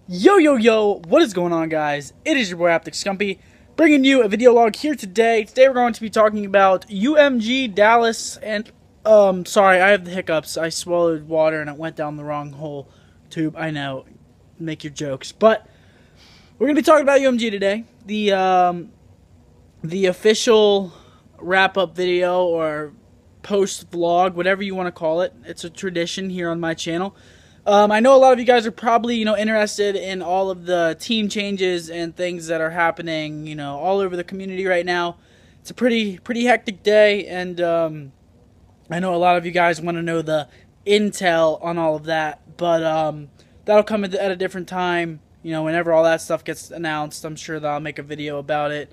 Yo, what is going on, guys? It is your boy Optic Scumpy, bringing you a video log here today. Today we're going to be talking about UMG Dallas, and, sorry, I have the hiccups. I swallowed water and it went down the wrong hole tube. I know, make your jokes. But, we're going to be talking about UMG today. The official wrap-up video, or post-vlog, whatever you want to call it. It's a tradition here on my channel. I know a lot of you guys are probably, interested in all of the team changes and things that are happening, all over the community right now. It's a pretty hectic day, and I know a lot of you guys want to know the intel on all of that, but that'll come at a different time. Whenever all that stuff gets announced, I'm sure that I'll make a video about it.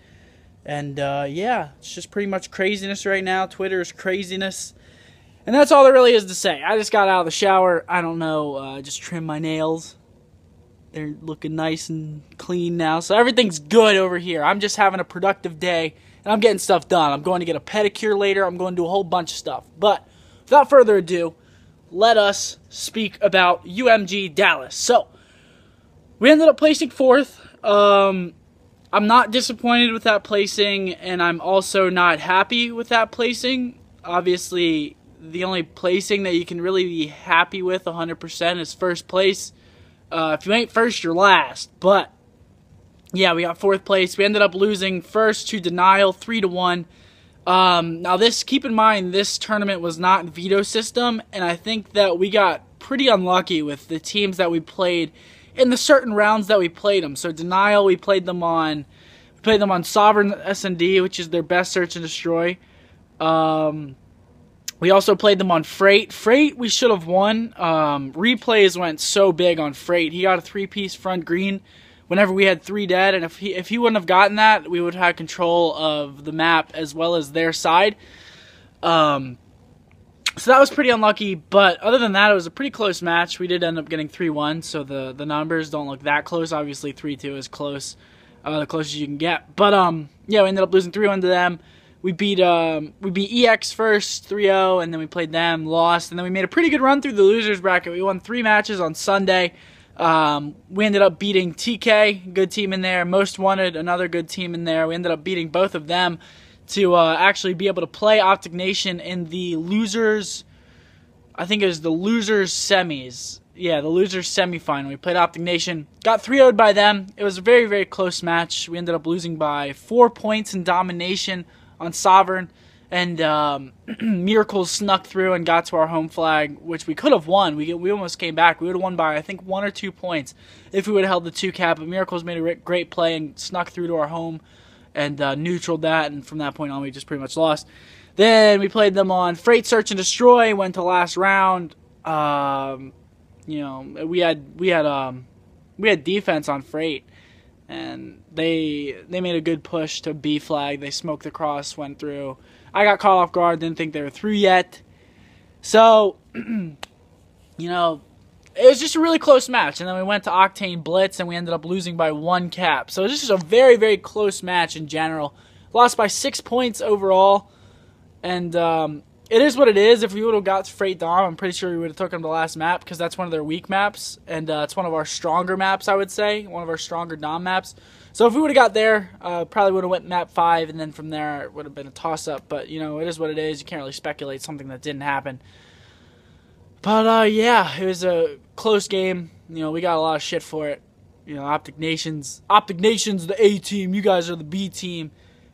And yeah, it's just pretty much craziness right now. Twitter is craziness. And that's all there really is to say. I just got out of the shower. I don't know, just trimmed my nails. They're looking nice and clean now. So everything's good over here. I'm just having a productive day, and I'm getting stuff done. I'm going to get a pedicure later. I'm going to do a whole bunch of stuff. But without further ado, let us speak about UMG Dallas. So, we ended up placing 4th. I'm not disappointed with that placing, and I'm also not happy with that placing. Obviously, the only placing that you can really be happy with 100% is first place. If you ain't first, you're last. But, yeah, we got 4th place. We ended up losing first to Denial, 3-1. Now, keep in mind, this tournament was not veto system, and I think that we got pretty unlucky with the teams that we played in the certain rounds that we played them. So, Denial, we played them on Sovereign S&D, which is their best search and destroy. We also played them on Freight. Freight, we should have won. Replays went so big on Freight. He got a 3-piece front green whenever we had 3 dead, and if he wouldn't have gotten that, we would have had control of the map as well as their side. So that was pretty unlucky, but other than that, it was a pretty close match. We did end up getting 3-1, so the numbers don't look that close. Obviously, 3-2 is close, the closest you can get. But yeah, we ended up losing 3-1 to them. We beat EX first, 3-0, and then we played them, lost, and then we made a pretty good run through the losers bracket. We won 3 matches on Sunday. We ended up beating TK, good team in there. Most Wanted, another good team in there. We ended up beating both of them to actually be able to play Optic Nation in the losers. I think it was the losers semis. Yeah, the losers semifinal. We played Optic Nation, got 3-0'd by them. It was a very, very close match. We ended up losing by 4 points in domination on Sovereign, and Miracles snuck through and got to our home flag, which we could have won. We almost came back. We would have won by, I think, 1 or 2 points if we would have held the 2 cap, but Miracles made a great play and snuck through to our home and neutraled that, and from that point on, we just pretty much lost. Then we played them on Freight Search and Destroy, went to last round. We had defense on Freight, and they made a good push to B flag. They smoked the cross, went through. I got caught off guard, didn't think they were through yet. So, it was just a really close match. And then we went to Octane Blitz, and we ended up losing by 1 cap. So this is a very, very close match in general. Lost by 6 points overall. And it is what it is. If we would have got Freight Dom, I'm pretty sure we would have took them to the last map, because that's one of their weak maps, and it's one of our stronger maps, I would say, one of our stronger Dom maps. So if we would have got there, probably would have went map 5, and then from there it would have been a toss-up. But, it is what it is. You can't really speculate something that didn't happen. But, yeah, it was a close game. We got a lot of shit for it. Optic Nation's the A team. You guys are the B team.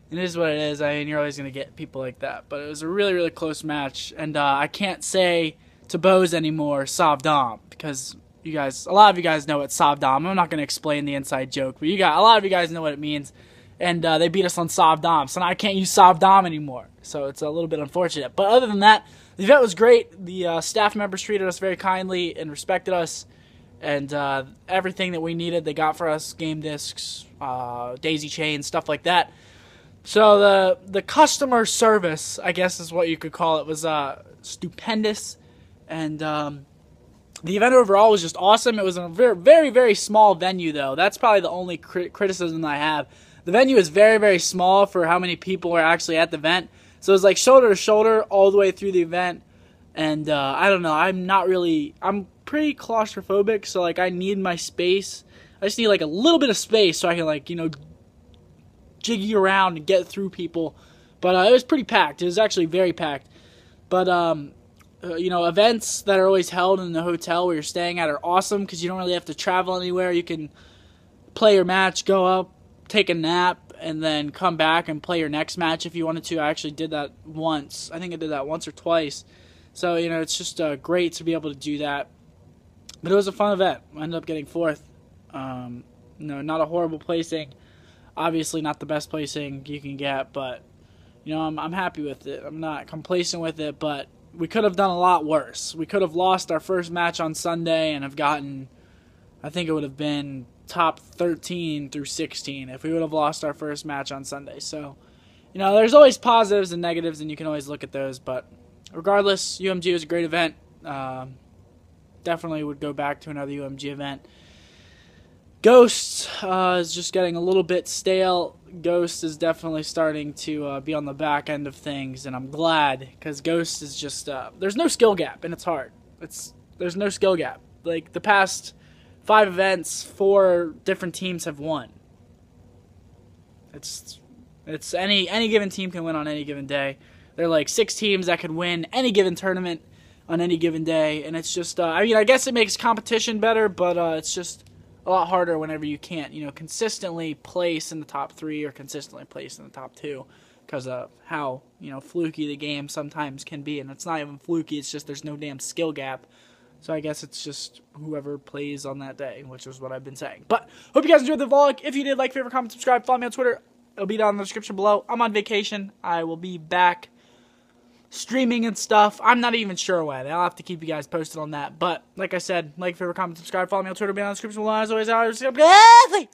It is what it is. I mean, you're always going to get people like that. But it was a really, really close match. And I can't say to Bose anymore, Sav Dom, because a lot of you guys know what Sav Dom. I'm not going to explain the inside joke, but a lot of you guys know what it means. And they beat us on Sav Dom. So now I can't use Sav Dom anymore. So it's a little bit unfortunate. But other than that, the event was great. The staff members treated us very kindly and respected us. And everything that we needed, they got for us. Game discs, daisy chains, stuff like that. So the customer service, I guess is what you could call it, was stupendous, and the event overall was just awesome. It was a very, very, very small venue, though. That's probably the only criticism I have. The venue is very, very small for how many people are actually at the event. So it was like shoulder to shoulder all the way through the event, And I don't know, I'm pretty claustrophobic, so like I need my space. I just need like a little bit of space so I can like, jiggy around and get through people. But it was pretty packed. It was actually very packed. But events that are always held in the hotel where you're staying at are awesome because you don't really have to travel anywhere. You can play your match, go up, take a nap, and then come back and play your next match if you wanted to. I actually did that once. I think I did that once or twice. So, it's just great to be able to do that. But it was a fun event. I ended up getting fourth. Not a horrible placing. Obviously not the best placing you can get, but, I'm happy with it. I'm not complacent with it, but we could have done a lot worse. We could have lost our first match on Sunday and have gotten, I think it would have been top 13 through 16 if we would have lost our first match on Sunday. So, there's always positives and negatives, and you can always look at those. But regardless, UMG was a great event. Definitely would go back to another UMG event. Ghost is just getting a little bit stale. Ghost is definitely starting to be on the back end of things, and I'm glad because Ghost is just there's no skill gap, and it's hard. There's no skill gap. Like the past 5 events, 4 different teams have won. It's any given team can win on any given day. There are like 6 teams that could win any given tournament on any given day, and it's just I guess it makes competition better, but it's just a lot harder whenever you can't, consistently place in the top 3 or consistently place in the top 2 because of how, fluky the game sometimes can be. And it's not even fluky, it's just there's no damn skill gap. So I guess it's just whoever plays on that day, which is what I've been saying. But hope you guys enjoyed the vlog. If you did, like, favorite, comment, subscribe, follow me on Twitter. It'll be down in the description below. I'm on vacation. I will be back streaming and stuff. I'm not even sure when. I'll have to keep you guys posted on that. But like I said, like, favorite, comment, subscribe, follow me on Twitter, be on the description below. As always,